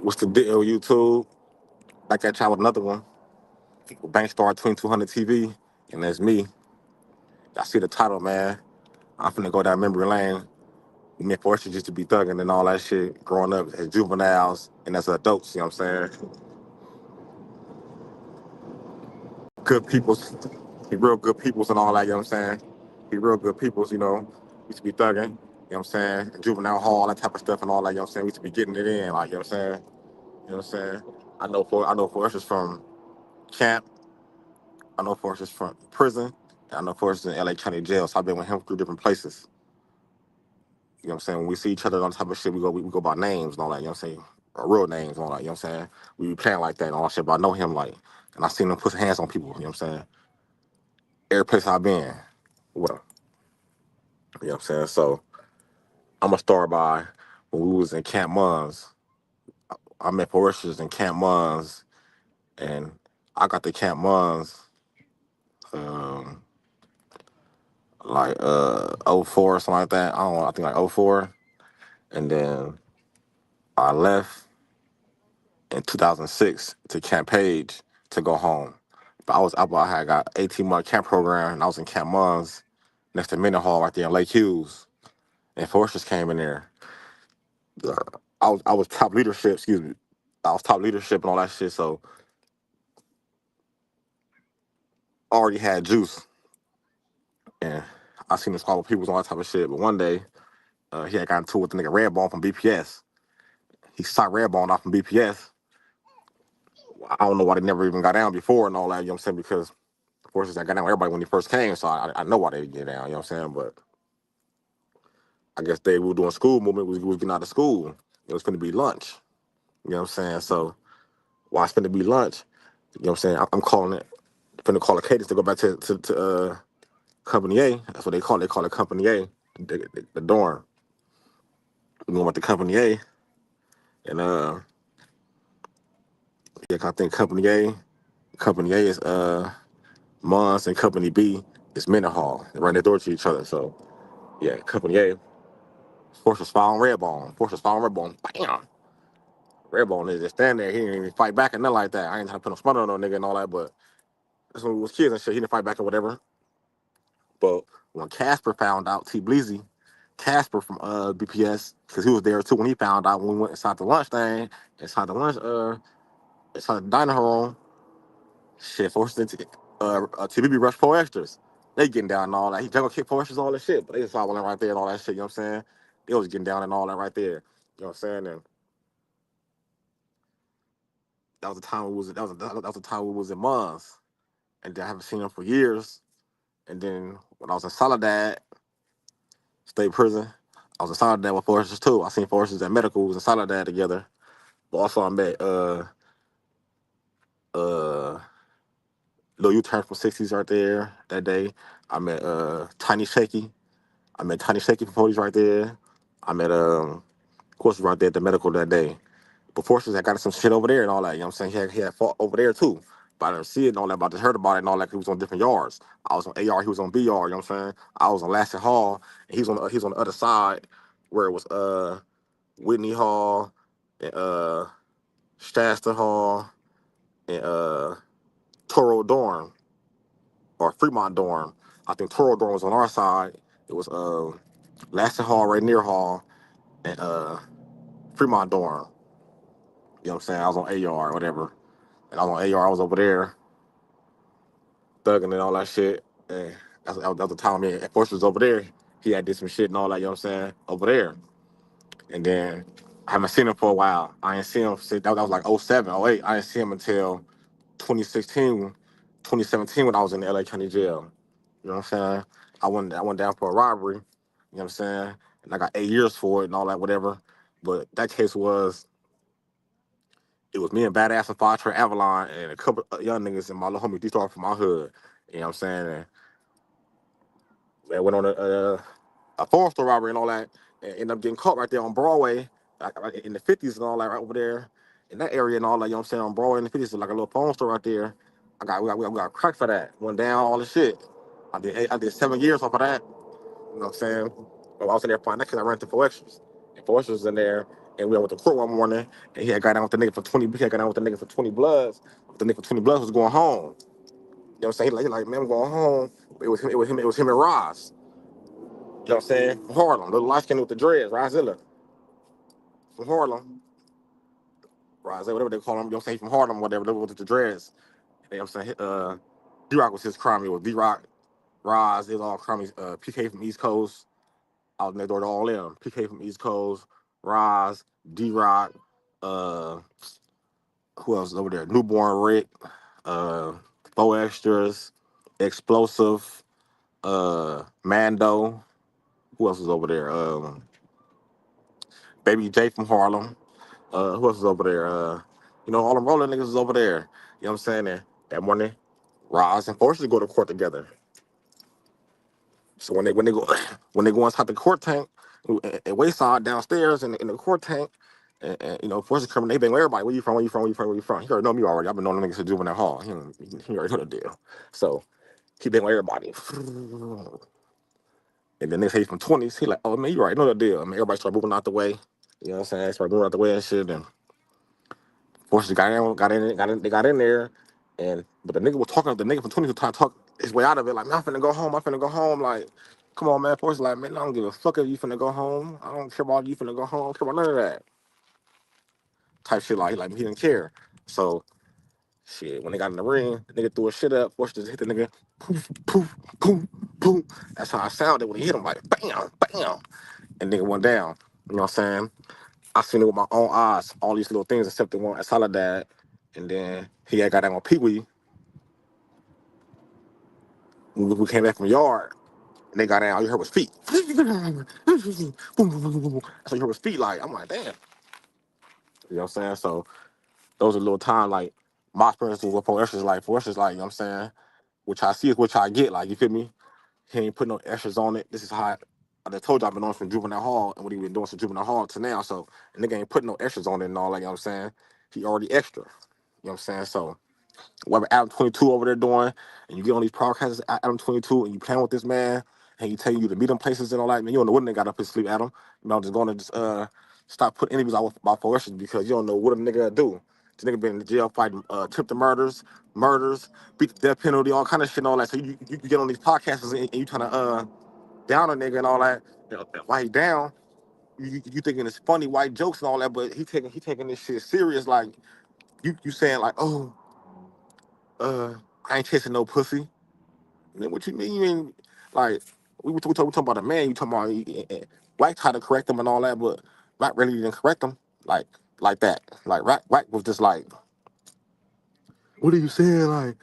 What's the deal, YouTube? Back at y'all with another one. Bankstar 2200 TV, and that's me. I see the title, man. I'm finna go down memory lane. Me and Fortune used to be thugging and all that shit growing up as juveniles and as adults, you know what I'm saying? Good peoples, be real good peoples and all that, you know what I'm saying? Be real good peoples, Used to be thugging, you know what I'm saying? Juvenile hall, that type of stuff and all that, you know what I'm saying? We used to be getting it in, like, you know what I'm saying? You know what I'm saying? I know Fortune's from camp. I know Forrest is from prison. And I know Forrest is in LA County Jail. So I've been with him through different places. You know what I'm saying? When we see each other on the type of shit, we go by names and all that, you know what I'm saying? Or real names and all that, you know what I'm saying? We be playing like that and all that shit, but I know him like, and I seen him put hands on people, you know what I'm saying? Every place I've been, well, you know what I'm saying? So I'm gonna start by when we was in Camp Munns. I met Forrest in Camp Munns, and I got to Camp Munns um, like '04 or something like that. I don't know, I think like '04. And then I left in 2006 to Camp Page to go home. But I had got 18-month camp program, and I was in Camp Munns next to Mendenhall Hall right there in Lake Hughes. And Forrest came in there. Uh, I was top leadership, excuse me. I was top leadership and all that shit, so I already had juice. And I seen the squad with people and all that type of shit. But one day, he had gotten into it with the nigga Redbone from BPS. He shot Redbone off from BPS. I don't know why they never even got down before and all that, you know what I'm saying? Because forces that got down with everybody when he first came, so I know why they get down, you know what I'm saying? But I guess we were doing school movement, we was getting out of school. It was finna be lunch, you know what I'm saying? So while it's finna be lunch, you know what I'm saying? I'm calling it, finna call a cadence to go back to Company A. That's what they call it Company A, the dorm. We going back to Company A, and yeah, I think Company A is Mons, and Company B is Mendenhall. They're right next door to each other, so yeah, Company A. Force was following Redbone. Force was following Redbone. Bam! Redbone is just stand there. He didn't even fight back and nothing like that. I ain't trying to put no smut on no nigga and all that, but that's when we was kids and shit. He didn't fight back or whatever. But when Casper found out, T Bleezy, Casper from BPS, because he was there too when he found out when we went inside the lunch thing, inside the dining hall, shit, forced into TBB Rush 4 Extras. They getting down and all that. He jungle kick 4 Extras, all that shit, but they just saw one right there and all that shit, you know what I'm saying? They was getting down and all that right there. You know what I'm saying? And that was the time that was the time we was in Mons, and then I haven't seen him for years. And then when I was in Soledad State Prison, I was in Soledad with Foresters too. I seen Foresters at medical. We was in Soledad together. But also I met uh Lil U Turn from 60s right there that day. I met Tiny Shaky. I met Tiny Shaky from 40s right there. I met of course right there at the medical that day. But Forces had got some shit over there and all that, you know what I'm saying? He had fought over there too. But I didn't see it and all that, but I just heard about it and all that 'cause he was on different yards. I was on AR, he was on BR, you know what I'm saying? I was on Lassie Hall, and he was on the other side where it was Whitney Hall and Shasta Hall and Toro Dorm or Fremont Dorm. I think Toro Dorm was on our side. It was Lassie Hall, right near Hall, and Fremont Dorm. You know what I'm saying? I was on AR or whatever. And I was on AR, I was over there thugging and all that shit. And that was the time me and Force was over there. He had did some shit and all that, you know what I'm saying, over there. And then I haven't seen him for a while. I ain't seen him since that was like '07, '08. I didn't see him until 2016, 2017 when I was in the LA County Jail. You know what I'm saying? I went down for a robbery, you know what I'm saying? And I got 8 years for it and all that, whatever. But that case it was me and Badass and Fire Avalon and a couple of young niggas and my little homie D-Star from my hood. You know what I'm saying? And they went on a phone store robbery and all that, and ended up getting caught right there on Broadway, like in the 50s and all that, right over there in that area and all that. You know what I'm saying? On Broadway in the 50s, like a little phone store right there. We got cracked for that. Went down all the shit. I did 7 years off of that. You know what I'm saying? But I was in there finding that because I rented 4 Extras. And 4 Extras was in there. And we went to court one morning, and he had got down with the nigga for 20. He had got down with the nigga for 20 bloods. The nigga for 20 bloods was going home. You know what I'm saying? He like, man, I'm going home. It was him and Roz. You know what I'm saying? From Harlem, little light skin with the dreads, Rozilla from Harlem. Roz, whatever they call him, you know what I'm saying? From Harlem, whatever, with the dreads. You know what I'm saying? D-Rock was his crime. It was D-Rock, Roz, they was all crummies. PK from East Coast. I was next door to all them. PK from East Coast, Roz, D-Rock, uh, who else is over there? Newborn Rick, uh, Four Extras, Explosive, Mando. Who else is over there? Baby J from Harlem. Who else is over there? All them rolling niggas is over there. You know what I'm saying? And that morning, Roz and Forrest go to court together. So when they go when they go inside the court tank and Wayside downstairs in the court tank, and Forrest coming, they bang with everybody. Where you from? Where you from? Where you from? Where you from? He already know me already. I've been knowing the niggas to Juvenile Hall. He already know the deal. So he bang with everybody. And then they say from 20s, he like, oh man, you already know the deal. I mean, everybody start moving out the way. You know what I'm saying? They start moving out the way and shit. And Forrest they got in there. But the nigga was talking, the nigga from 20 was trying to talk his way out of it. Like, man, I'm finna go home. I'm finna go home. Like, come on, man. Forrest like, man, I don't give a fuck if you finna go home. I don't care about you finna go home. I don't care about none of that. Type shit like he didn't care. So, shit, when they got in the ring, the nigga threw his shit up. Forrest just hit the nigga. Poof, poof, poof, poof. That's how I sounded when he hit him. Like, bam, bam. And nigga went down. You know what I'm saying? I seen it with my own eyes, all these little things except the one at Soledad. And then he had got down on Pee Wee. We came back from yard, and they got down. All you heard was feet. So you heard was feet. Like, I'm like, damn. You know what I'm saying? So those are little time, like, my experiences with Forrest is like, you know what I'm saying? Which I see is which I get. Like, you feel me? He ain't put no extras on it. This is how I just told you I've been on from Juvenile Hall and what he been doing from Juvenile Hall to now. So, the nigga ain't putting no extras on it and all that, you know what I'm saying? He already extra. You know what I'm saying? So, whatever Adam 22 over there doing, and you get on these podcasts, Adam 22, and you playing with this man, and he tell you to meet him places and all that, man, you don't know what nigga got up his sleep, Adam. Just going to stop putting interviews out about Forrest because you don't know what a nigga do. This nigga been in jail fighting attempted murders, beat the death penalty, all kind of shit and all that. So you get on these podcasts and you trying to down a nigga and all that. Why he down? You thinking it's funny white jokes and all that, but he taking this shit serious. Like you saying like, oh, I ain't chasing no pussy. And then what you mean? You mean like we talking about a man? You talking about Black tried to correct him and all that, but Black really didn't correct him like that. Like Black was just like, what are you saying? Like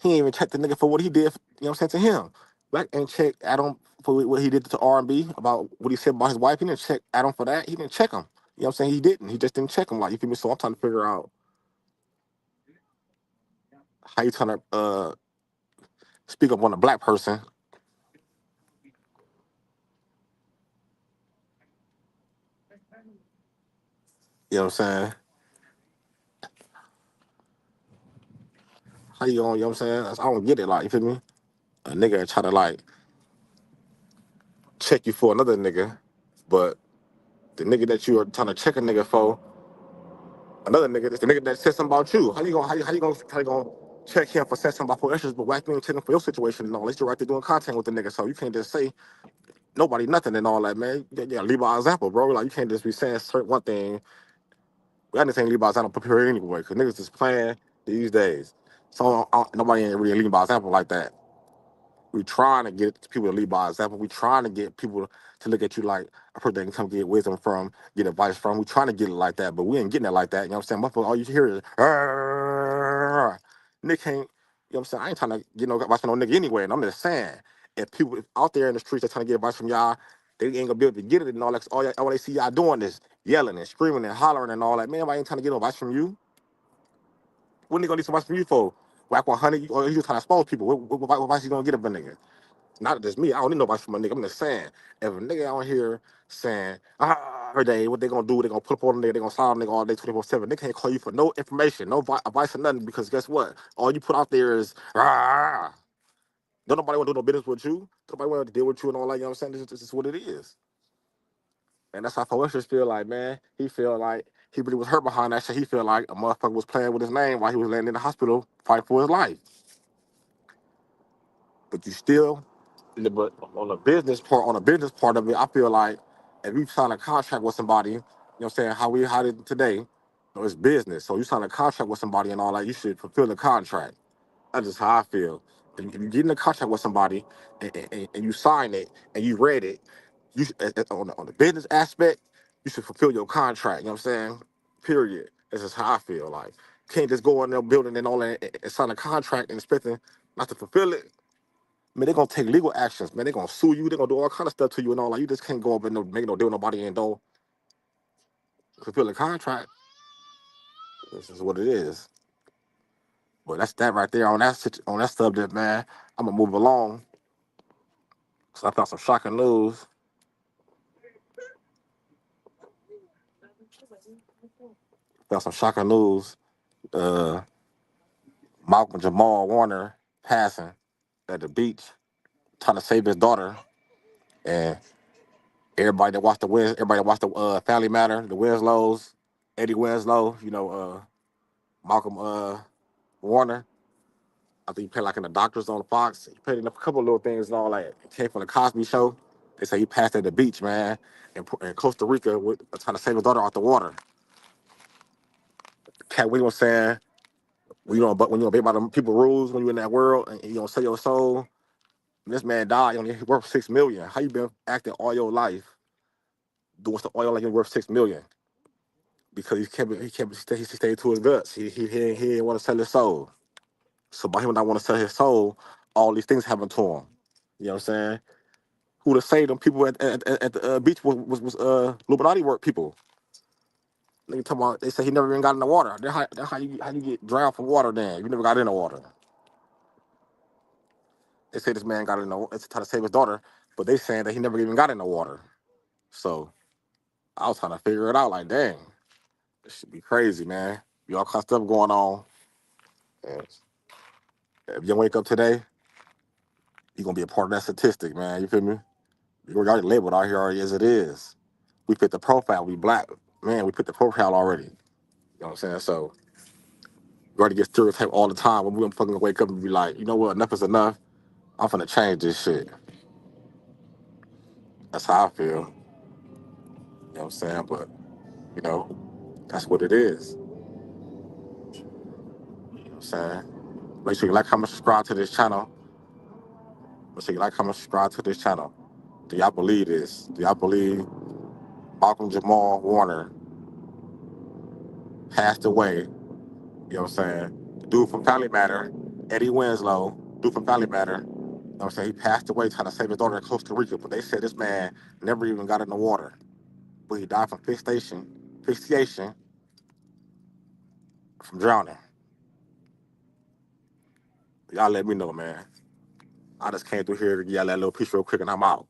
he ain't even checked the nigga for what he did. You know what I'm saying to him? Black ain't checked Adam for what he did to R&B about what he said about his wife. He didn't check Adam for that. He didn't check him. You know what I'm saying? He didn't. He just didn't check him. Like you feel me? So I'm trying to figure out how you trying to speak up on a Black person. You know what I'm saying? How you on? You know what I'm saying? I don't get it. Like, you feel me? A nigga try to like check you for another nigga, but the nigga that you are trying to check a nigga for, another nigga, it's the nigga that said something about you. How you gonna check him for saying something about extras, but whack me and check him for your situation and all? At least you're right there doing content with the nigga, so you can't just say nobody nothing and all that, man. Yeah, lead by example, bro. Like you can't just be saying certain one thing. We understand lead by example prepare anyway, cause niggas is playing these days. So nobody ain't really leading by example like that. We trying to get people to lead by example. We trying to get people to look at you like a person they can come get wisdom from, get advice from. We trying to get it like that, but we ain't getting it like that. You know what I'm saying? Motherfucker, all you hear is Nick can't. You know what I'm saying? I ain't trying to get no advice from no nigga anyway. And I'm just saying, if people out there in the streets are trying to get advice from y'all, they ain't gonna be able to get it and all that. All they see y'all doing is yelling and screaming and hollering and all that. Man, I ain't trying to get no advice from you. What nigga gonna need some advice from you for? Whack 100, or you trying to expose people? What advice you gonna get up a nigga? Not just me. I don't need nobody from a nigga. I'm just saying, if a nigga out here saying, every day, what they gonna do, they gonna put up on a nigga, they gonna slide on a nigga all day 24/7. They can't call you for no information, no advice or nothing, because guess what? All you put out there is, don't nobody wanna do no business with you. Don't nobody wanna deal with you and all that, you know what I'm saying? This is what it is. And that's how Foestus feel like, man. He feel like he really was hurt behind that shit. He feel like a motherfucker was playing with his name while he was laying in the hospital fighting for his life. But you still, but on the business part of it, I feel like if you sign a contract with somebody, you know what I'm saying, how we had it today, it's business. So you sign a contract with somebody and all that, you should fulfill the contract. That's just how I feel. If you get in a contract with somebody and you sign it and you read it, on the business aspect, you should fulfill your contract. You know what I'm saying? Period. This is how I feel. Like, can't just go in there building and all that and sign a contract and expecting not to fulfill it. Man, they're gonna take legal actions. Man, they're gonna sue you. They're gonna do all kind of stuff to you and all. Like, you just can't go up and make no deal with nobody and don't fulfill the contract. This is what it is. But that's that right there on on that subject, man. I'm gonna move along. So I found some shocking news. Found some shocking news. Uh, Malcolm Jamal Warner passing at the beach, trying to save his daughter, and everybody that watched the Family Matter, the Winslows, Eddie Winslow, Malcolm Warner. I think he played like in the Doctors on Fox. He played in a couple of little things and all that. He came from the Cosby Show. They say he passed at the beach, man, in Costa Rica, trying to save his daughter out the water. Cat Williams saying, but when you obey by the people rules, when you're in that world and you don't sell your soul, when this man died, he only worth $6 million. How you been acting all your life, doing stuff all your life, you're worth $6 million? Because he stayed to his guts. He didn't want to sell his soul. So by him not want to sell his soul, all these things happen to him. You know what I'm saying? Who to say them people at the beach was Illuminati work people. They say he never even got in the water. That's how you get drowned from water. Then you never got in the water. They say this man got in the water to try to save his daughter, but they saying that he never even got in the water. So I was trying to figure it out. Like, dang, this should be crazy, man. You all kind of stuff going on. And if you wake up today, you're gonna be a part of that statistic, man. You feel me? You're already labeled out here already as it is. We fit the profile. We black, man. We fit the profile already. You know what I'm saying? So we already get stereotyped all the time. When we gonna fucking wake up and be like, you know what? Enough is enough. I'm finna change this shit. That's how I feel. You know what I'm saying? But you know, that's what it is. You know what I'm saying? Make sure you like, comment, subscribe to this channel. Make sure you like, comment, subscribe to this channel. Do y'all believe this? Do y'all believe Malcolm Jamal Warner passed away? You know what I'm saying? The dude from Family Matter, Eddie Winslow, dude from Family Matter. You know what I'm saying? He passed away trying to save his daughter in Costa Rica, but they said this man never even got in the water. But he died from asphyxiation from drowning. Y'all let me know, man. I just came through here to get y'all that little piece real quick and I'm out.